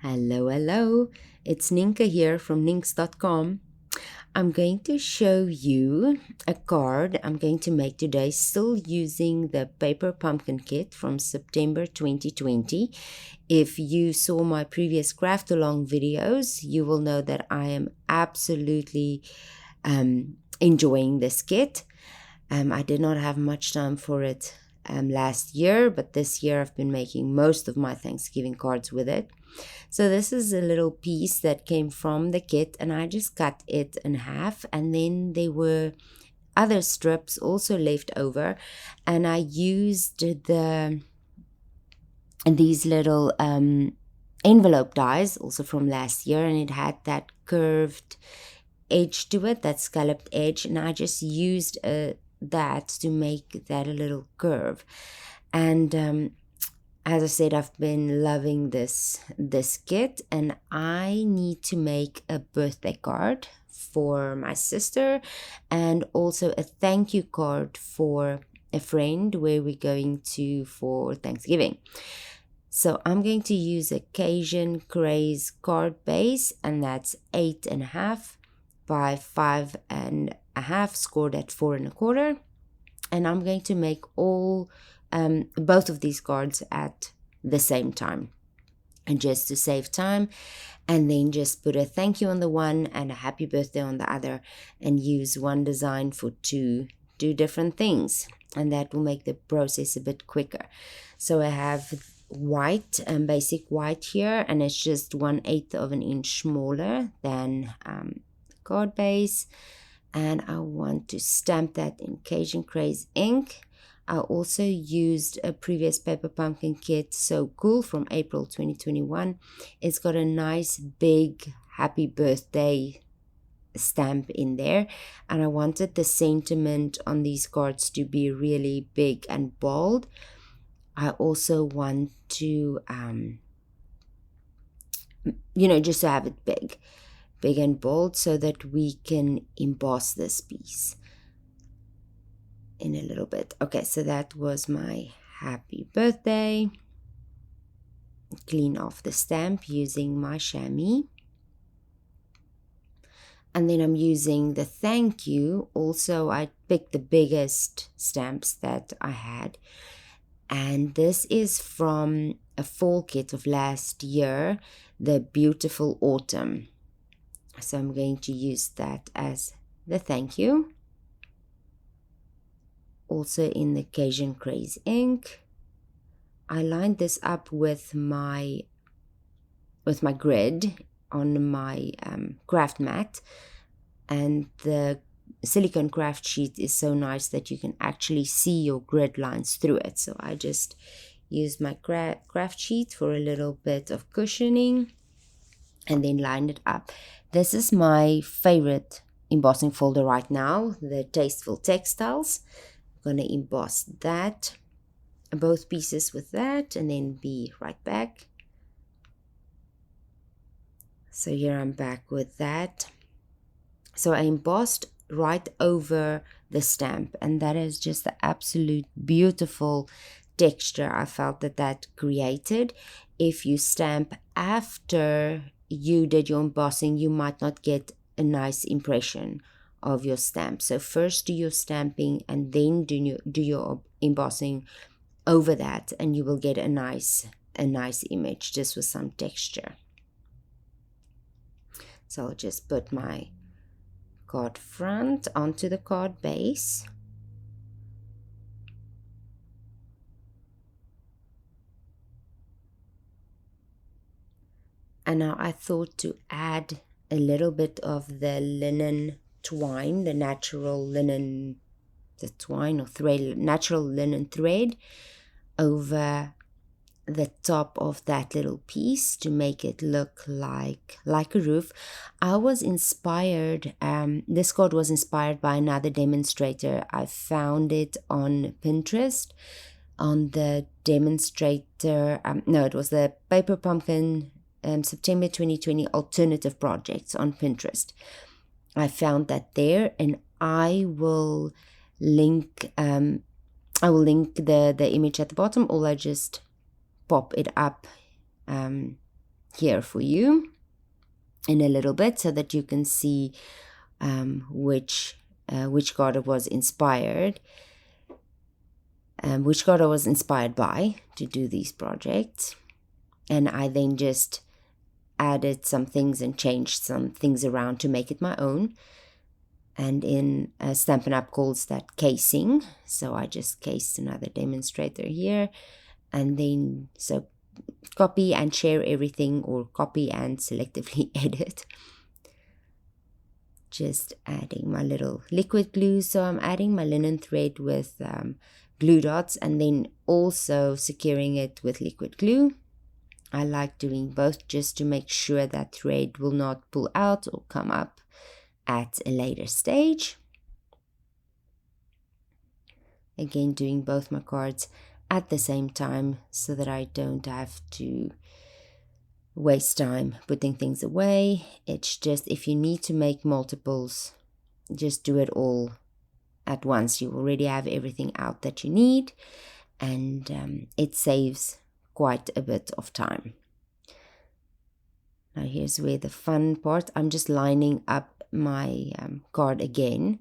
Hello, it's Nienke here from ninks.com. I'm going to show you a card I'm going to make today, still using the paper pumpkin kit from September 2020. If you saw my previous craft along videos, you will know that I am absolutely enjoying this kit. I did not have much time for it last year, but this year I've been making most of my Thanksgiving cards with it. So this is a little piece that came from the kit, and I just cut it in half, and then there were other strips also left over, and I used these little envelope dies also from last year, and it had that curved edge to it, that scalloped edge, and I just used that to make that a little curve. And as I said, I've been loving this kit, and I need to make a birthday card for my sister and also a thank you card for a friend where we're going to for Thanksgiving. So I'm going to use a Cajun Craze card base, and that's 8.5 by 5.5, scored at 4 1/4. And I'm going to make both of these cards at the same time, and just to save time, and then just put a thank you on the one and a happy birthday on the other, and use one design for two different things, and that will make the process a bit quicker. So I have white, basic white here, and it's just 1/8 of an inch smaller than the card base, and I want to stamp that in Cajun Craze ink. I also used a previous paper pumpkin kit, So Cool, from April 2021. It's got a nice big happy birthday stamp in there, and I wanted the sentiment on these cards to be really big and bold. I also want to just to have it big and bold, so that we can emboss this piece in a little bit. Okay, so that was my happy birthday. Clean off the stamp using my chamois. And then I'm using the thank you. Also, I picked the biggest stamps that I had. And this is from a fall kit of last year, the Beautiful Autumn. So I'm going to use that as the thank you. Also in the Cajun Craze ink. I lined this up with my grid on my craft mat, and the silicone craft sheet is so nice that you can actually see your grid lines through it. So I just used my craft sheet for a little bit of cushioning, and then lined it up. This is my favorite embossing folder right now, the Tasteful Textiles. I'm going to emboss that, both pieces with that, and then be right back. So here I'm back with that. So I embossed right over the stamp, and that is just the absolute beautiful texture I felt that created. If you stamp after you did your embossing, you might not get a nice impression of your stamp. So first do your stamping, and then do your embossing over that, and you will get a nice image just with some texture. So I'll just put my card front onto the card base. And now I thought to add a little bit of the linen twine, the natural linen, the twine or thread, natural linen thread over the top of that little piece to make it look like a roof. I was inspired, this card was inspired by another demonstrator. I found it on Pinterest, on the Demonstrator, it was the Paper Pumpkin September 2020 alternative projects on Pinterest. I found that there, and I will link the image at the bottom, or I just pop it up here for you in a little bit so that you can see which card it was inspired, which card I was inspired by to do these projects. And I then just added some things and changed some things around to make it my own. And in Stampin' Up calls that casing. So I just cased another demonstrator here. And then, so copy and share everything, or copy and selectively edit. Just adding my little liquid glue. So I'm adding my linen thread with glue dots and then also securing it with liquid glue. I like doing both just to make sure that thread will not pull out or come up at a later stage. Again, doing both my cards at the same time so that I don't have to waste time putting things away. It's just, if you need to make multiples, just do it all at once. You already have everything out that you need, and it saves quite a bit of time. Now here's where the fun part, I'm just lining up my card again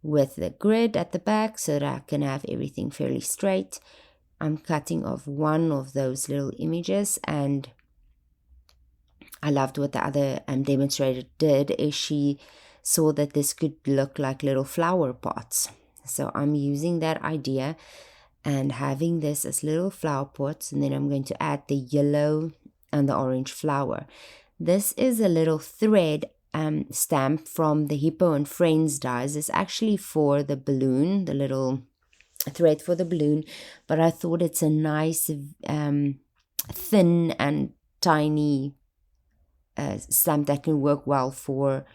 with the grid at the back so that I can have everything fairly straight. I'm cutting off one of those little images, and I loved what the other demonstrator did, is she saw that this could look like little flower pots. So I'm using that idea and having this as little flower pots, and then I'm going to add the yellow and the orange flower. This is a little thread stamp from the Hippo and Friends dies. It's actually for the balloon, the little thread for the balloon, but I thought it's a nice thin and tiny stamp that can work well for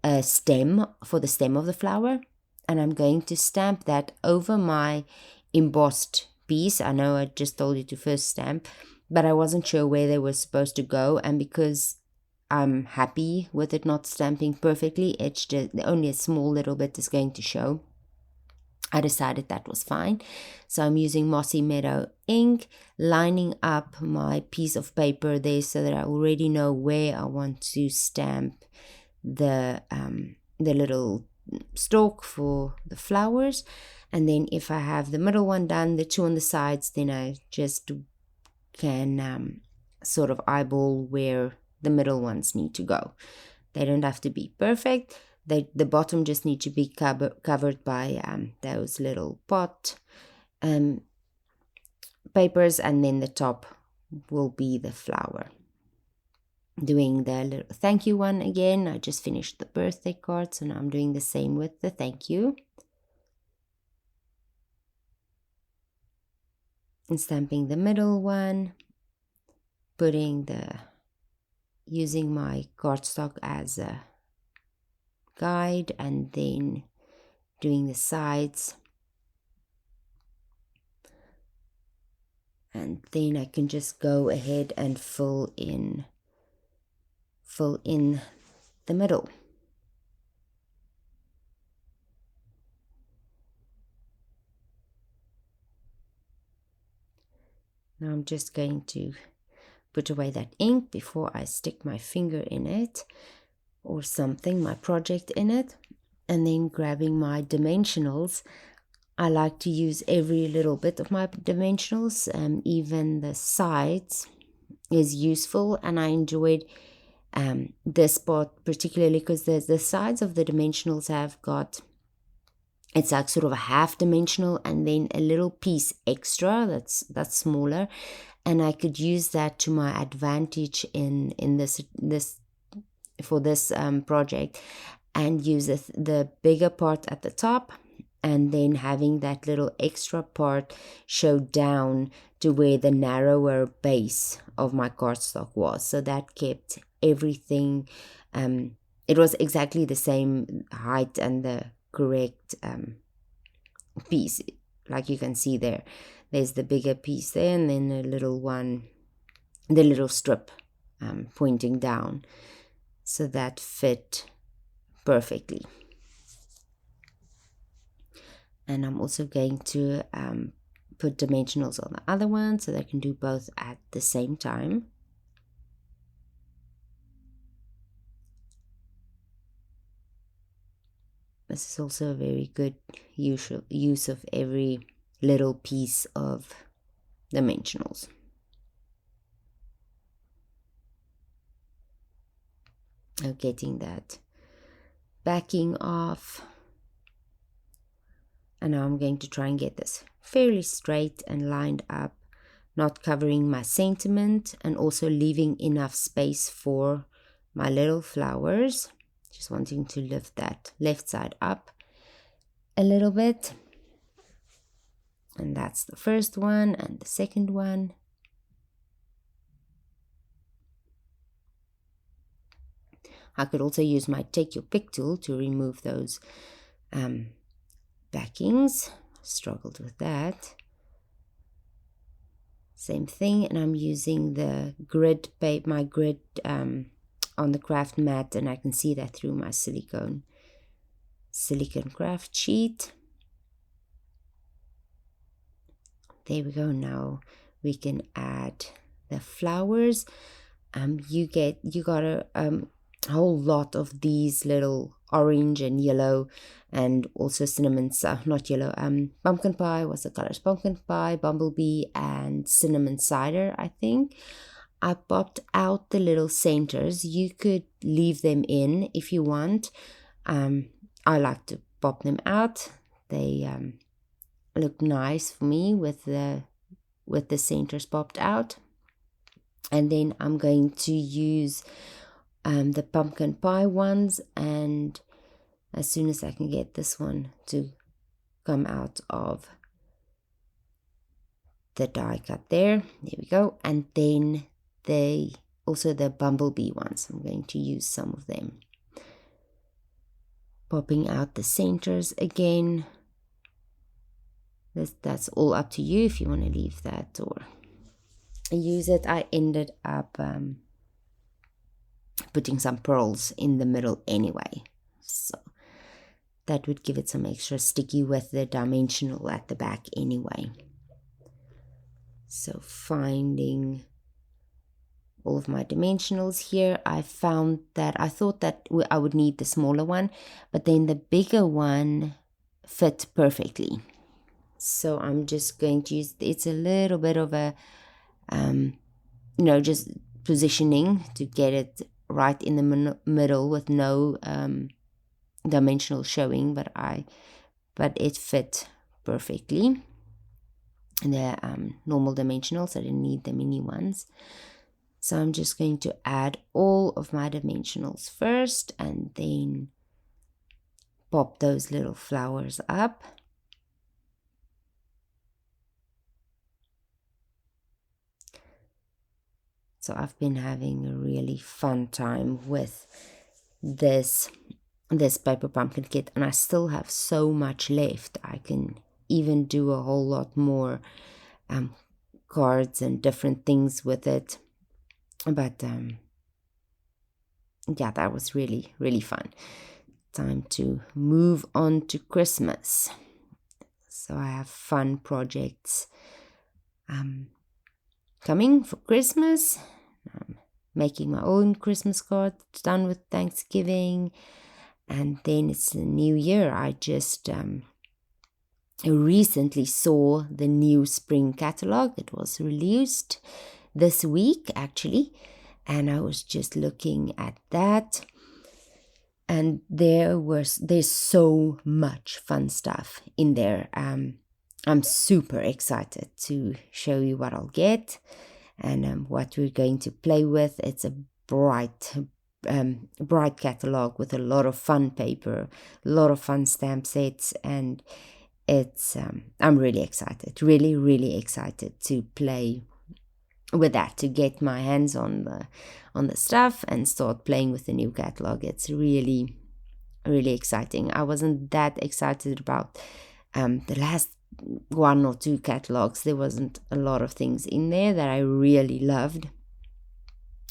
a stem, for the stem of the flower. And I'm going to stamp that over my embossed piece. I know I just told you to first stamp, but I wasn't sure where they were supposed to go, and because I'm happy with it not stamping perfectly, it's just only a small little bit is going to show. I decided that was fine. So I'm using Mossy Meadow ink, lining up my piece of paper there so that I already know where I want to stamp the little stalk for the flowers. And then if I have the middle one done, the two on the sides, then I just can sort of eyeball where the middle ones need to go. They don't have to be perfect. The bottom just need to be covered by those little pot papers, and then the top will be the flower. Doing the little thank you one again. I just finished the birthday card, so now I'm doing the same with the thank you. And stamping the middle one, using my cardstock as a guide, and then doing the sides, and then I can just go ahead and fill in the middle. Now I'm just going to put away that ink before I stick my finger in it or something, my project in it, and then grabbing my dimensionals. I like to use every little bit of my dimensionals, even the sides is useful, and I enjoyed this part particularly because the sides of the dimensionals have got, it's like sort of a half dimensional and then a little piece extra that's smaller, and I could use that to my advantage in this for this project, and use the bigger part at the top, and then having that little extra part show down to where the narrower base of my cardstock was. So that kept everything, it was exactly the same height and the correct piece. Like you can see there's the bigger piece there, and then the little one, the little strip pointing down. So that fit perfectly. And I'm also going to put dimensionals on the other one so that I can do both at the same time. This is also a very good use of every little piece of dimensionals. Getting that backing off. And now I'm going to try and get this fairly straight and lined up, not covering my sentiment, and also leaving enough space for my little flowers. Just wanting to lift that left side up a little bit. And that's the first one and the second one. I could also use my Take Your Pick tool to remove those backings. Struggled with that. Same thing, and I'm using the grid paper, my grid on the craft mat, and I can see that through my silicone craft sheet. There we go. Now we can add the flowers. You got a whole lot of these little orange and yellow, and also cinnamon, not yellow, pumpkin pie. What's the colors? Pumpkin pie, bumblebee, and cinnamon cider, I think. I popped out the little centers. You could leave them in if you want. I like to pop them out. They look nice for me with the centers popped out. And then I'm going to use the pumpkin pie ones, and as soon as I can get this one to come out of the die cut there we go. And then also the bumblebee ones, I'm going to use some of them. Popping out the centers again. That's all up to you if you want to leave that or use it. I ended up putting some pearls in the middle anyway, so that would give it some extra sticky with the dimensional at the back anyway. So finding all of my dimensionals here, I found that I thought that I would need the smaller one, but then the bigger one fit perfectly. So I'm just going to use, it's a little bit of a just positioning to get it right in the middle with no dimensional showing, but it fit perfectly. And they're normal dimensionals, I didn't need the mini ones. So I'm just going to add all of my dimensionals first and then pop those little flowers up. So I've been having a really fun time with this paper pumpkin kit, and I still have so much left. I can even do a whole lot more cards and different things with it. But yeah, that was really, really fun. Time to move on to Christmas. So I have fun projects coming for Christmas. I'm making my own Christmas card, done with Thanksgiving, and then it's the new year. I just recently saw the new spring catalog. It was released this week actually, and I was just looking at that, and there's so much fun stuff in there. I'm super excited to show you what I'll get and what we're going to play with. It's a bright catalog with a lot of fun paper, a lot of fun stamp sets, and it's I'm really excited, really, really excited to play with that, to get my hands on the stuff and start playing with the new catalog. It's really, really exciting. I wasn't that excited about the last one or two catalogs. There wasn't a lot of things in there that I really loved,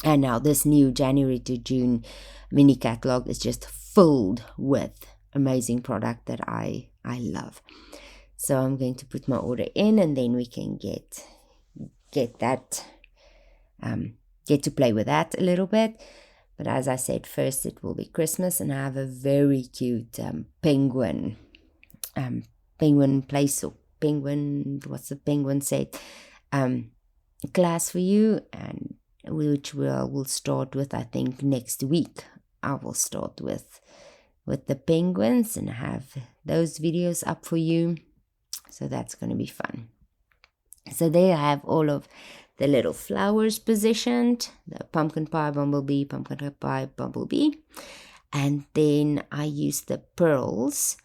and now this new January to June mini catalog is just filled with amazing product that I love. So I'm going to put my order in, and then we can get that get to play with that a little bit. But as I said, first it will be Christmas, and I have a very cute penguin place, or penguin, what's the penguin set, class for you, and which we'll start with, I think, next week. I will start with the penguins and have those videos up for you. So that's going to be fun. So there I have all of the little flowers positioned, the pumpkin pie bumblebee, and then I use the pearls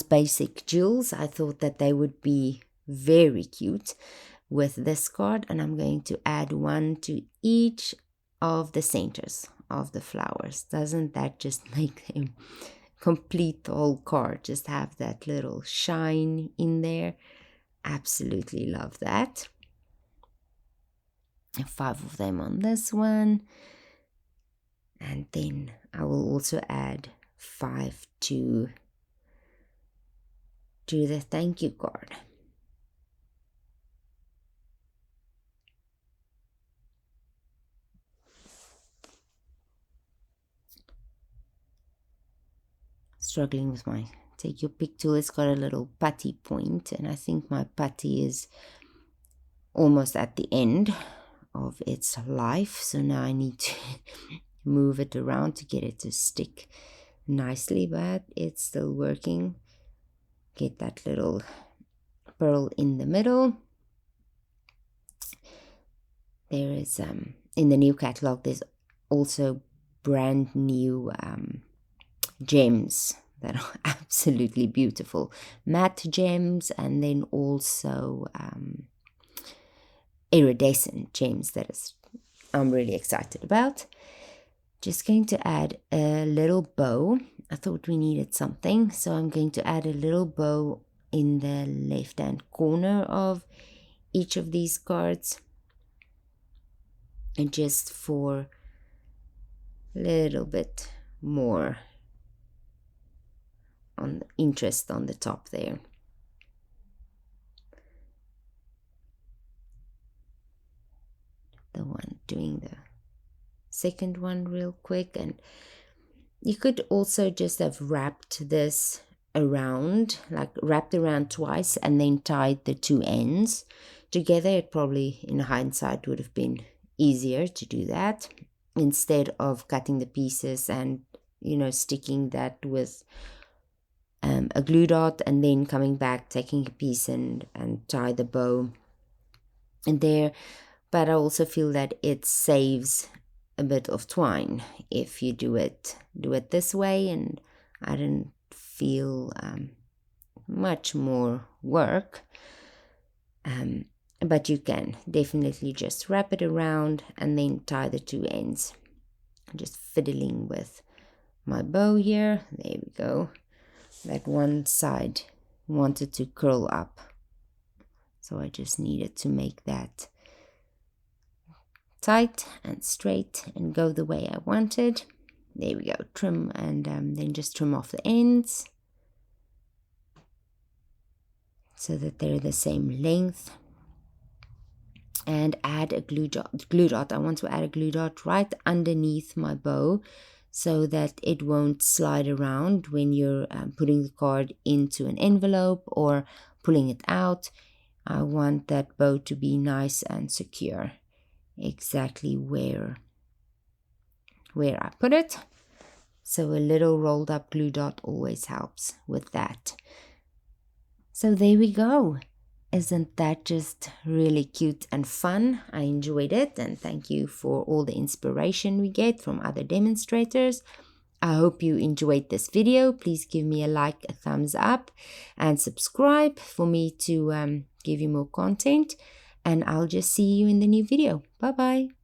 basic jewels. I thought that they would be very cute with this card, and I'm going to add one to each of the centers of the flowers. Doesn't that just make them complete the whole card? Just have that little shine in there. Absolutely love that. 5 of them on this one, and then I will also add 5 to the thank you card. Struggling with my take your pick tool. It's got a little putty point, and I think my putty is almost at the end of its life, so now I need to move it around to get it to stick nicely, but it's still working. Get that little pearl in the middle. There is in the new catalog, there's also brand new gems that are absolutely beautiful, matte gems, and then also iridescent gems that I'm really excited about. Just going to add a little bow. I thought we needed something, so I'm going to add a little bow in the left hand corner of each of these cards, and just for a little bit more on the interest on the top there. The one doing the second one real quick, and you could also just have wrapped this around, like wrapped around twice and then tied the 2 ends together. It probably in hindsight would have been easier to do that instead of cutting the pieces and sticking that with a glue dot and then coming back, taking a piece and tie the bow in there. But I also feel that it saves a bit of twine if you do it this way, and I didn't feel much more work, but you can definitely just wrap it around and then tie the 2 ends. I'm just fiddling with my bow here. There we go. That one side wanted to curl up, so I just needed to make that tight and straight and go the way I wanted. There we go. Trim, and then just trim off the ends so that they're the same length, and add a glue dot. I want to add a glue dot right underneath my bow so that it won't slide around when you're putting the card into an envelope or pulling it out. I want that bow to be nice and secure exactly where I put it. So a little rolled up glue dot always helps with that. So there we go. Isn't that just really cute and fun? I enjoyed it, and thank you for all the inspiration we get from other demonstrators. I hope you enjoyed this video. Please give me a like, a thumbs up, and subscribe for me to give you more content. And I'll just see you in the new video. Bye bye.